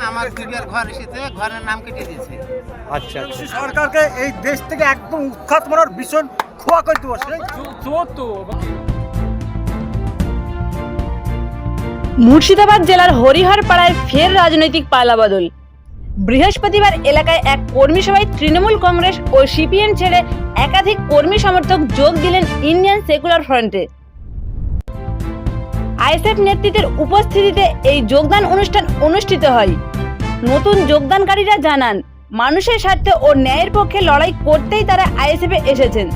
আমার দিদির ঘর এসেছে, ঘরের নাম কেটে দিয়েছে। আচ্ছা আচ্ছা। সরকারকে এই দেশ থেকে একদম উৎখাত করার ভীষণ খোয়া করে দেবো। মুর্শিদাবাদ জেলার হরিহরপাড়ায় ফের রাজনৈতিক পালাবদল। বৃহস্পতিবার এলাকায় এক কর্মী সভায় তৃণমূল কংগ্রেস ও সিপিএম ছেড়ে একাধিক কর্মী সমর্থক যোগ দিলেন ইন্ডিয়ান সেকুলার ফ্রন্টে। আইএসএফ নেতৃত্বের উপস্থিতিতে এই যোগদান অনুষ্ঠান অনুষ্ঠিত হয়। নতুন যোগদানকারীরা জানান, মানুষের স্বার্থে ও ন্যায়ের পক্ষে লড়াই করতেই তারা আইএসএফে এসেছেন।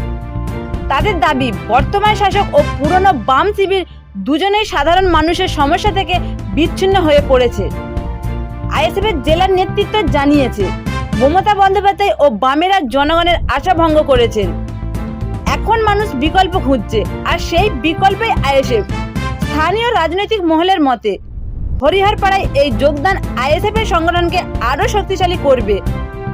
তাদের দাবি, বর্তমান শাসক ও পুরনো বাম শিবির দুজনেই সাধারণ মানুষের সমস্যা থেকে বিচ্ছিন্ন হয়ে পড়েছে। আইএসএফের জেলার নেতৃত্ব জানিয়েছে, মমতা বন্দ্যোপাধ্যায় ও বামেরা জনগণের আশা ভঙ্গ করেছেন। এখন মানুষ বিকল্প খুঁজছে, আর সেই বিকল্পই আইএসএফ। স্থানীয় রাজনৈতিক মহলের মতে, হরিহরপাড়ায় এই যোগদান আইএসএফ এর সংগঠনকে আরও শক্তিশালী করবে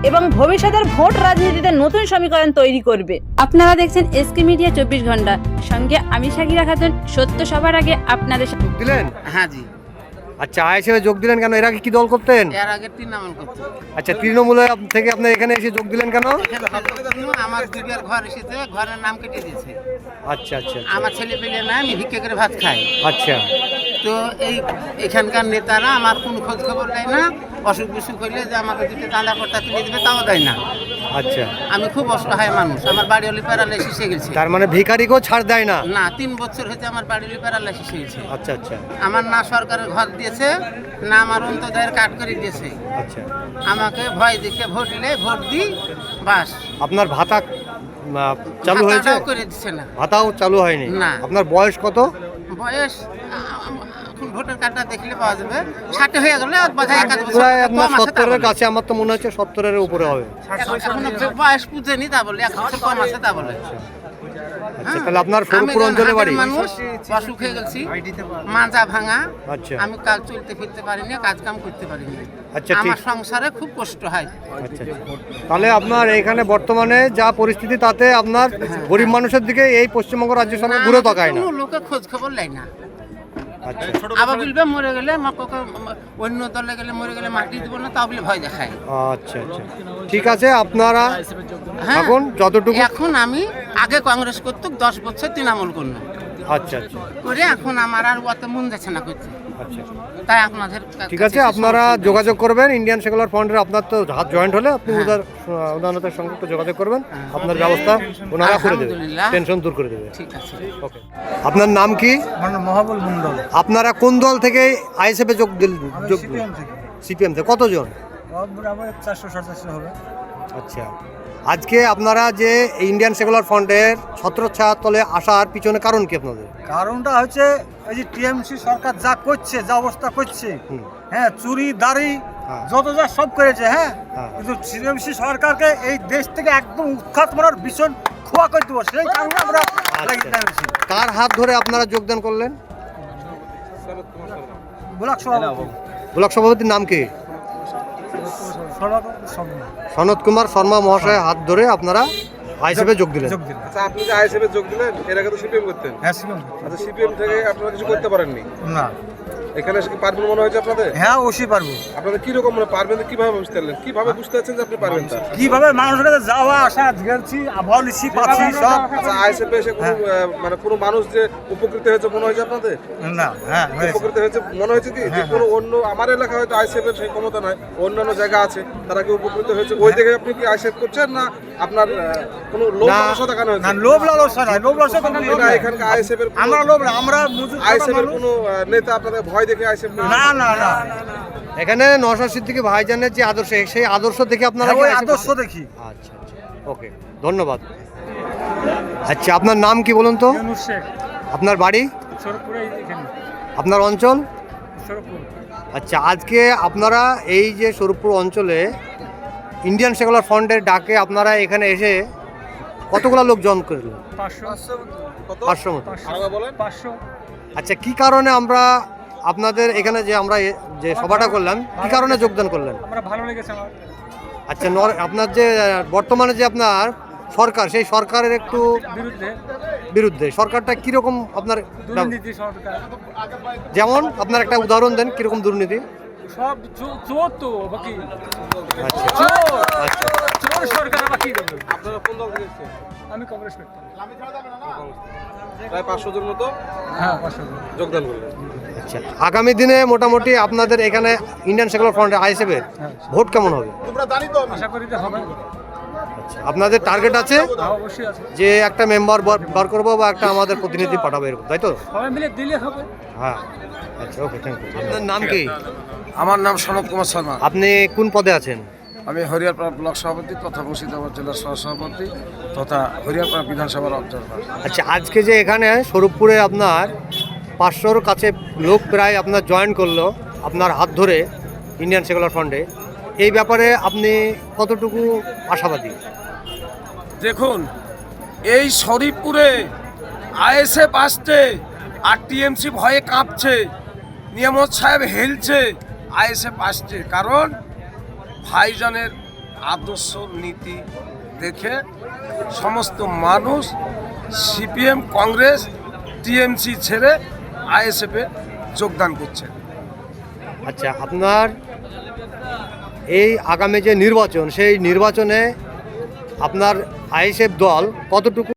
এবং ভবিষ্যতের ভোট রাজনীতিতে নতুন সমীকরণ তৈরি করবে। আপনারা দেখছেন এসকে মিডিয়া 24 ঘন্টা, সঙ্গে আমি শাকিরা খাতুন। সত্য সবার আগে আপনাদের দিলেন? হ্যাঁ জি। আচ্ছা, আইএসএফে যোগ দিলেন কেন? এর আগে কি দল করতেন? এর আগে তৃণমূল করতে। আচ্ছা, তৃণমূল থেকে আপনি এখানে এসে যোগ দিলেন কেন? আমার দিদির ঘর এসেছে, ঘরের নাম কেটে দিয়েছে। আচ্ছা আচ্ছা। আমার ছেলে পেলে না, আমি ভিক্ষে করে ভাত খাই। আচ্ছা। তো এখানকার নেতারা আমার কোনো খোঁজ খবর দেয় না। অসুখ বিসুখ হইলে যে আমাকে দুটো চাঁদা কর্তা তুলে দেবে, তাও দেয় না। আচ্ছা। আমি খুব অসহায় মানুষ, আমার বাড়ি হলে প্যারালাইসিস হয়ে গেছে। তার মানে ভিখারিকেও ছাড় দেয় না? না, 3 বছর হয়েছে আমার বাড়ি হলে প্যারালাইসিস হয়ে গেছে। আচ্ছা আচ্ছা। আমার না সরকারের ঘর দিয়েছে, না আমার অন্তর্দায়ের কার্ড করে দিয়েছে। আচ্ছা। আমাকে ভয় দেখে ভোট দিলে ভোট দিই, বাস। আপনার ভাতা চালু হয়েছে? ভাতাটাও করে দিচ্ছে না। ভাতাও চালু হয়নি? না। আপনার বয়স কত? বয়স এখন ভোটার কার্ডটা দেখলে পাওয়া যাবে। 60 হয়ে গেলে বোধহয় 1 বছর প্রায় আপনার কম আছে, তা 70-এর বলে। কাছে আমার তো মনে হচ্ছে 70-এর উপরে হবে। এখনো বয়স পুজেনি, তা বলে 1 বছর কম আছে, তা বলে। আচ্ছা, তাহলে আপনার ফরিদপুর অঞ্চলে বাড়ি? মানুষ অসুখ হয়ে গেছি, মাজা ভাঙা। আচ্ছা। আমি কাজ চলতে ফিরতে পারিনি, কাজ কাম করতে পারিনি। আচ্ছা, ঠিক। আমার সংসারে খুব কষ্ট হয়। আচ্ছা আচ্ছা। তাহলে আপনার এখানে বর্তমানে যা পরিস্থিতি, তাতে আপনার গরিব মানুষের দিকে এই পশ্চিমবঙ্গ রাজ্য সরকার ঘুরে তাকায় না? কোনো লোকে খোঁজ খবর নেয় না। আচ্ছা। আবার বলবে মরে গেলে অন্য দলে গেলে মরে গেলে মাটি দিব না, তা বলে ভয় দেখায়। আচ্ছা আচ্ছা, ঠিক আছে। আপনারা হ্যাঁ, এখন যতটুকু এখন আমি আগে কংগ্রেস করতো, 10 বছর তৃণমূল করলো আচ্ছা আচ্ছা করে, এখন আমার আর অত মন যাচ্ছে না করতে। আচ্ছা, তাই আপনাদের ঠিক আছে। আপনারা যোগাযোগ করবেন ইন্ডিয়ান সেকুলার ফ্রন্টের। আপনার তো হাত জয়েন্ট হলে আপনি ওনাদের সঙ্গে একটু যোগাযোগ করবেন। আপনার ব্যবস্থা ওনারা করে দেবে, আলহামদুলিল্লাহ। টেনশন দূর করে দেবে। ঠিক আছে। ওকে। আপনার নাম কি? মহাবল মন্ডল। আপনারা কোন দল থেকে আইএসএফে যোগ সিপিএম থেকে। সিপিএম থেকে কতজন? বরাবর 400-450 হবে। আচ্ছা, আজকে আপনারা যে ইন্ডিয়ান সেকুলার ফ্রন্টের ছত্রছায়ার তলে আসার পিছনে কারণ কি আপনাদের? কারণটা হচ্ছে এই যে টিএমসি সরকার যা করছে, যা অবস্থা করছে, হ্যাঁ, চুরি দাড়ি হ্যাঁ। যত যা সব করেছে, হ্যাঁ, হ্যাঁ। কিন্তু টিএমসি সরকারকে এই দেশ থেকে একদম উৎখাত করার ভীষণ খোয়া করে দেবো। সেই কারণে আমরা আচ্ছা। কার হাত ধরে আপনারা যোগদান করলেন? ব্লক সভাপতি। ব্লক সভাপতির নাম কি? সনৎ কুমার শর্মা মহাশয়ের হাত ধরে আপনারা আইএসএফে যোগ দিলেন। আচ্ছা, আপনি যে আইএসএফে যোগ দিলেন, এর আগে তো সিপিএম করতেন। হ্যাঁ, সিপিএম। আচ্ছা, সিপিএম থেকে আপনারা কিছু করতে পারেননি? না। এখানে এসে কি পারবেন মনে হয়েছে আপনাদের? হ্যাঁ, অবশ্যই পারবো। আপনাদের কি রকম মনে পারবেন? কিভাবে বুঝতে পারলেন? কিভাবে বুঝতে পারছেন যে আপনি পারবেন তা? কিভাবে মানুষের কাছে যাওয়া আসা গেছি, আবহাওয়া লিখছি, পাচ্ছি সব। আচ্ছা, আইএসএফে এসে কোনো মানে কোনো মানুষ যে উপকৃত হয়েছে মনে হয়েছে আপনাদের? না, হ্যাঁ, উপকৃত হয়েছে মনে হয়েছে কি? যে কোনো অন্য আমার এলাকা হয়তো আইএসএফ এর সেই ক্ষমতা নয়, অন্যান্য জায়গা আছে, তারা কি উপকৃত হয়েছে? ওই থেকে আপনি কি আইএসএফ করছেন, না আপনার কোনো লোভ লালসা দেখানো হয়েছে? না, লোভ লালসা না, লোভ লালসা কোনো লোভ না, নাই। এখানকার আইএসএফ এর আমরা লোভ না, আমরা মজুর আইএসএফ এর মানুষ। কোনো নেতা আপনাদের ভয় দেখে আইএসএফ না, না, না, এখানে নওশাদ সিদ্দিকী ভাইজানের যে আদর্শ, সেই আদর্শ থেকে আপনারা ওই কি ISF আদর্শ দেখি। আচ্ছা আচ্ছা, ওকে, ধন্যবাদ। আচ্ছা, আপনার নাম কি বলুন তো? আপনার বাড়ি? আপনার অঞ্চল? আচ্ছা, আজকে আপনারা এই যে স্বরূপপুর অঞ্চলে ইন্ডিয়ান সেকুলার ফ্রন্টের ডাকে আপনারা এখানে এসে কতগুলো লোক জয়েন করলেন? 500 মতো। বলেন। আচ্ছা, কি কারণে আমরা আপনাদের এখানে যে আমরা যে সভাটা করলাম, কি কারণে যোগদান করলেন? ভালো লেগেছে আমার। আচ্ছা, আপনার যে বর্তমানে যে আপনার সরকার, সেই সরকারের একটু বিরুদ্ধে সরকারটা কিরকম আপনার? দুর্নীতি সরকার। যেমন আপনার একটা উদাহরণ দেন, কিরকম দুর্নীতি? সব চোর তো বাকি আচ্ছা চোর আচ্ছা চোর সরকার বাকি দেবে। আপনারা কোন দল থেকে এসেছেন? আমি কংগ্রেস করতাম। প্রায় 500 জন মতো হ্যাঁ 500 যোগদান করলেন। আচ্ছা আগামী দিনে মোটামুটি আপনাদের এখানে ইন্ডিয়ান সেকুলার ফ্রন্ট আইএসএফের ভোট কেমন হবে? আশা করি যে হবে। আচ্ছা আপনাদের টার্গেট আছে হ্যাঁ, অবশ্যই আছে, যে একটা মেম্বার বার করবো বা একটা আমাদের প্রতিনিধি পাঠাবো এরকম, তাই তো? সবাই মিলে দিলে হবে। হ্যাঁ আচ্ছা ওকে থ্যাংক ইউ। আপনার নাম কি? আমার নাম সনদ কুমার শর্মা। আপনি কোন পদে আছেন? আমি হরিয়ারপাড়া ব্লক সভাপতি তথা মুর্শিদাবাদ জেলার সহসভাপতি তথা হরিয়ারপাড়া বিধানসভার অবজারভার। আচ্ছা আজকে যে এখানে স্বরূপপুরে আপনার 500-র কাছে লোক প্রায় আপনার জয়েন করলো আপনার হাত ধরে ইন্ডিয়ান সেকুলার ফ্রন্টে, এই ব্যাপারে আপনি কতটুকু আশাবাদী? দেখুন, এই শরীফপুরে আইএসএফ আসছে আর টিএমসি ভয়ে কাঁপছে, নিয়ামত সাহেব হেলছে, আইএসএফ আসছে, কারণ ভাইজানের আদর্শ নীতি দেখে সমস্ত মানুষ সিপিএম কংগ্রেস টিএমসি ছেড়ে আইএসএফে যোগদান করছে। আচ্ছা আপনার এই আগামী যে নির্বাচন, সেই নির্বাচনে আপনার আইএসএফ দল কতটুকু